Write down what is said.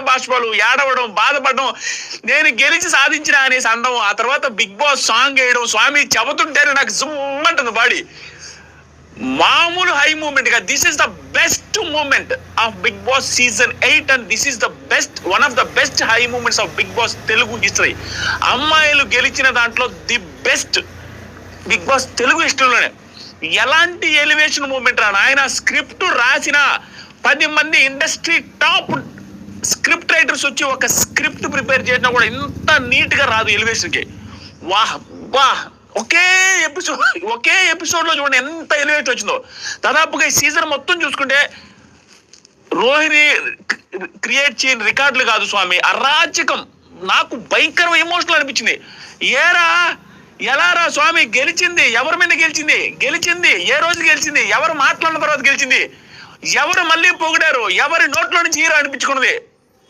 బాష్పాలు, ఏడవడం, బాధపడడం, నేను గెలిచి సాధించిన అనేసి అనడం, ఆ తర్వాత బిగ్ బాస్ సాంగ్ వేయడం, స్వామి చెబుతుంటేనే నాకు సుమ్మంటుంది బాడీ. మామూలు హై మూమెంట్ గా. This is the best moment of Bigg Boss season 8 and this is the best, one of the best high moments of Bigg Boss Telugu history. అమ్మాయిలు గెలిచిన దాంట్లో the best Bigg Boss Telugu హిస్టరీలోనే. ఎలాంటి elevation moment రా నాయన. Script రాసిన 10 మంది industry top script writers వచ్చి ఒక స్క్రిప్ట్ ప్రిపేర్ చేసినా కూడా ఇంత నీట్ గా రాదు ఎలివేషన్ కి. వాహ్ వాహ్. ఒకే ఎపిసోడ్ లో చూడండి ఎంత ఎలివేట్ వచ్చిందో. దాదాపుగా ఈ సీజన్ మొత్తం చూసుకుంటే రోహిణి క్రియేట్ చేయని రికార్డులు కాదు స్వామి. అరాచకం. నాకు భయంకరం ఎమోషనల్ అనిపించింది. ఏరా ఎలారా స్వామి గెలిచింది? ఎవరి మీద గెలిచింది? ఏ రోజు గెలిచింది? ఎవరు మాట్లాడిన తర్వాత గెలిచింది? ఎవరు మళ్ళీ పొగిడారు? ఎవరి నోట్లో నుంచి హీరో అనిపించుకున్నది?